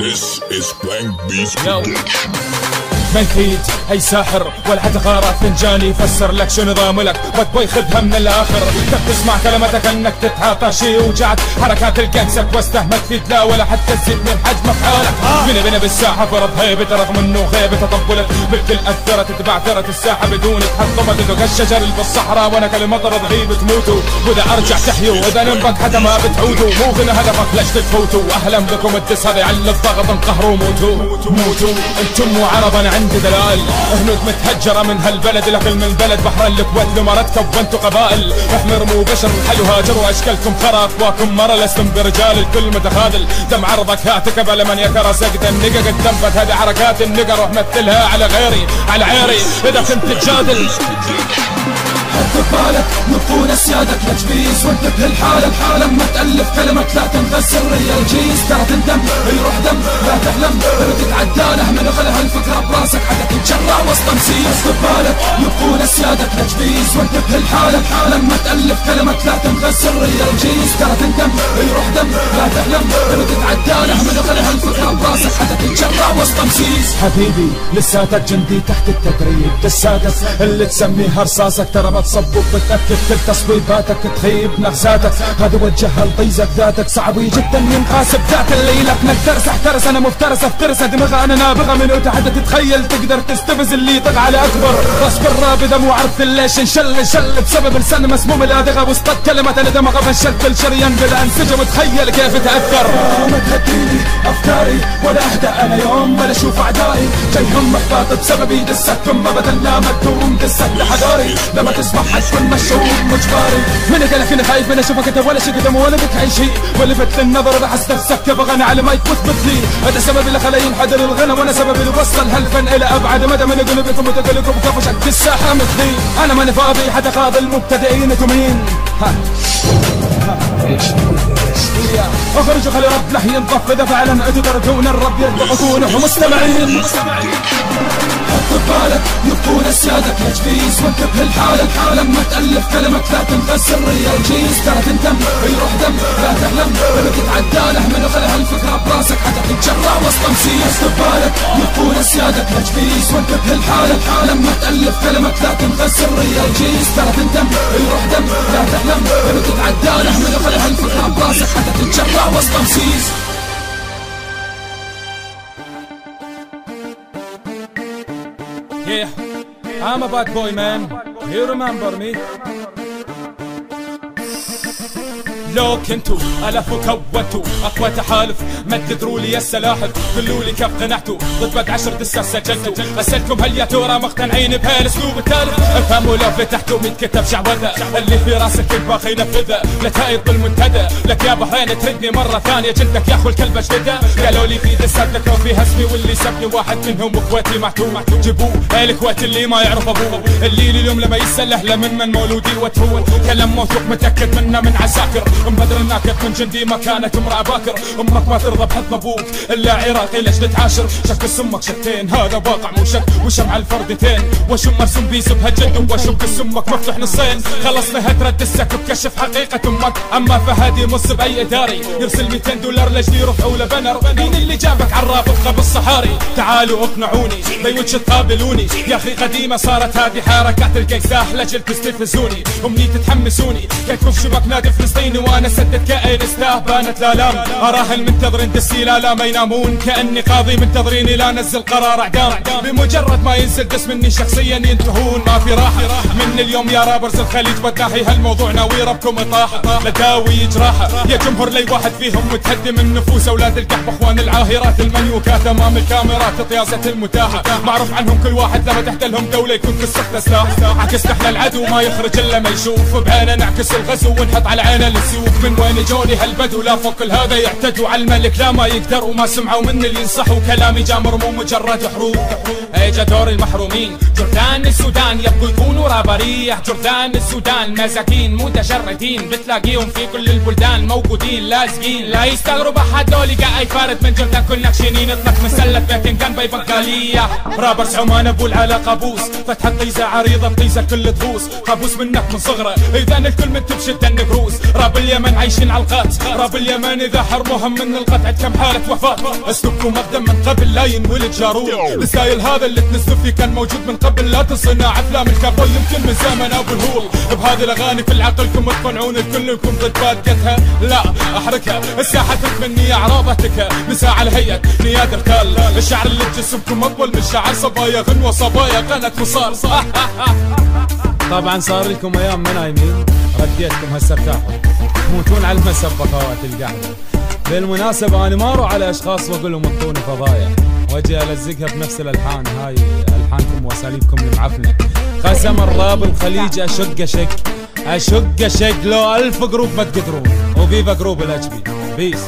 This is Blank Beast Production. ما نفيد اي ساحر ولا حتى غارات فنجاني يفسر لك شو نظام لك بتبغى ياخذها من الاخر. تبي تسمع كلمتك انك تتعاطى شي وجعك حركات الجنسك وسته ما تفيد لا ولا حتى تزيد من حجم افعالك. بنا بالساحه فرض هيبه رغم انه غيبه تطبلت بالكل اثرت تبعثرت الساحه بدون تحطمت ذوق الشجر اللي بالصحراء وانا كالمطر ضعيف تموتوا واذا ارجع تحيوا واذا ننبك حتى ما بتعودوا مو غنى هدفك ليش تفوتوا اهلا بكم الدس هذا يعلي الضغط انقهروا موتوا انتم وعربا عندي دلال هنود متهجرة من هالبلد لكل من بلد بحر الكويت لمرات كونتوا قبائل احمر مو بشر حلو هاجروا اشكالكم خرا اخواكم مرة لستم برجال الكل متخاذل دم عرضك هاتك بلا من يكره سقد النقا قدام بت هذه حركات النقا روح مثلها على غيري على عيري اذا كنت تجادل. حط بالك نبقون سيادك لجبيز وانت بهالحالة لما تألف كلمة لا تنغى سرية الجيز ترى تندم يروح دم لا تحلم تتعدى له من غلها الفكرة براسك حتى تتجرع وسط مسيس. حط بالك نبقون سيادك لجبيز وانت بهالحالة لما تألف كلمة لا تنغى سرية الجيز ترى تندم يروح دم لا تحلم تتعدى له من غلها الفكرة براسك حتى تتجرع وسط مسيس. حبيبي لساتك جندي تحت التدريب دساتك اللي تسميها رصاصك ترى تصبك بتأكد كل تصويباتك تخيب نفساتك هذا وجهها لطيزك ذاتك صعب جدا ينقاس بذات اللي لك نكترس احترس انا مفترس افترس دماغ انا نابغه من وتحدى تتخيل تقدر تستفز اللي يطق على اكبر راس بالرابذه مو عرفت ليش انشل بسبب لسان مسموم الادغه وسط كلمه انا دماغ فشلت الشريان بالانسجه وتخيل كيف تاثر. ما تهديني افكاري ولا اهدأ انا يوم ولا اشوف اعدائي جايهم محباط بسببي دسكم ابدا لا مكتوم دسك لحذاري لما تسمع حتكون مشهور مجباري. من قالك اني خايف من اشوفك انت ولا شي قدام ولا بك اي شيء ولفت النظر بحس نفسك تبغى انا على مايك واثبت لي هذا سبب اللي خلاني ينحدر الغنى وانا سبب اللي وصل هالفن الى ابعد مدى من قلوبكم وتقلكم كفشك في الساحه مثلي انا ماني فاضي حتى قاضي المبتدئين انتم مين؟ اخرجوا خلي رب لح ينضف اذا فعلا انتوا ترجون الرب يرتقون ومستمعين. حط بالك يبقون سيادك لجبيز وانت بهالحالة لما تألف كلمة لا تنغى سرية الجيز ترى تندم يروح دم لا تحلم تتعدى له من غلها الفكرة براسك حتى تتجرع وسط مسيس. حط بالك يبقون سيادك لجبيز وانت بهالحالة لما تألف كلمة لا تنغى سرية الجيز ترى تندم يروح دم لا تحلم تتعدى له من غلها الفكرة براسك حتى تتجرع وسط مسيس. Yeah, I'm a bad boy man, you remember me. لو كنتوا ألف وكوتوا أقوى تحالف ما تدروا لي السلاحف قولوا لي كيف قنعتوا ضد بد 10 دسات سجلتوا أسألكم هل يا ترى مقتنعين بهالأسلوب التالف؟ افهموا لو فتحتوا 100 كتاب شعوذة اللي في راسك يبغى ينفذه لا تايض بالمنتدى لك يا بحرين تردني مرة ثانية جلدك يا أخو الكلب أجلده. قالوا لي في دسات ذكروا فيها اسمي واللي سبني واحد منهم اخواتي معتوه جيبوه الكويت اللي ما يعرف أبوه اللي اليوم لما يسأل أهله من مولودي وتهون كلام موثوق متأكد منه من عساكر مبدر الناكت من جندي ما كانت امرأة باكر امك ما ترضى بحضن ابوك الا عراقي ليش تتعاشر شك سمك شتين هذا واقع مو شك وشمع الفردتين وشم مرسوم بيسبها جد وشم سمك مفتوح نصين خلصنا هترد دسك بكشف حقيقة امك اما فهدي مص باي اداري يرسل $200 لاجلي يرفعوا له بنر مين اللي جابك عرافة خب الصحاري تعالوا اقنعوني بيوتش تقابلوني يا اخي قديمة صارت هذه حركات القيساح لاجل تستفزوني امني تتحمسوني كيفكم شبك نادي فلسطيني وانا سدد كائن استهبانت الالام اراهن منتظرين دسي لا ما ينامون كاني قاضي منتظريني لا انزل قرار اعدام بمجرد ما ينزل دس مني شخصيا ينتهون ما في راحه من اليوم يا رابرز الخليج بتناهي هالموضوع ناوي ربكم اطاحه لداوي جراحه يا جمهور لي واحد فيهم متهدم النفوس اولاد القحب اخوان العاهرات المنيوكات امام الكاميرات طيازه المتاحه معروف عنهم كل واحد لما تحت لهم دوله يكون في السخط سلاح عكس احنا العدو ما يخرج الا ما يشوف بعينه نعكس الغزو ونحط على عينه السيوف من وين جوني هالبدو لا فوق كل هذا يعتدوا على الملك لا ما يقدروا ما سمعوا من اللي ينصحوا كلامي جامر مو مجرد حروف اجا دور المحرومين جردان السودان يبقوا يكونوا رابريه جردان السودان مساكين متشردين بتلاقيهم في كل البلدان موجودين لازقين لا يستغرب احد لو لقى اي فارد من جردان كل نكشينين اطلق مسلة بيكن كان بي بقاليه رابرز عمان ابو العلا قابوس فتح الطيزه عريضه طيزه كل تغوص قابوس منك من صغره اذا الكل من تبشد النقروس راب اليمن عايشين على القات، راب اليمن اذا حرموهم من القطع كم حالة وفاة. اسلوبكم اقدم من قبل لا ينولد جارون، الستايل هذا اللي تنسوا فيه كان موجود من قبل، لا تصنع افلام الكابول يمكن من زمن ابو الهول. بهذه الاغاني في عقلكم تقنعون كلكم ضد بادقتها، لا احركها الساحة تتمني اعراضتك، مساء على هيئة نياد رتال، الشعر اللي جسمكم اطول من شعر صبايا غنوة صبايا قناة وصال. طبعا صار لكم ايام ما نايمين، رديتكم هسه ارتاحوا تموتون على المسبة خوات القعدة. بالمناسبة انا ما اروح على اشخاص واقول لهم انطوني فضايح واجي الزقها بنفس الالحان، هاي الحانكم واساليبكم المعفنة. قسم الراب الخليج اشق لو 1000 جروب ما تقدرون، وفيفا جروب الاتش بي بيس.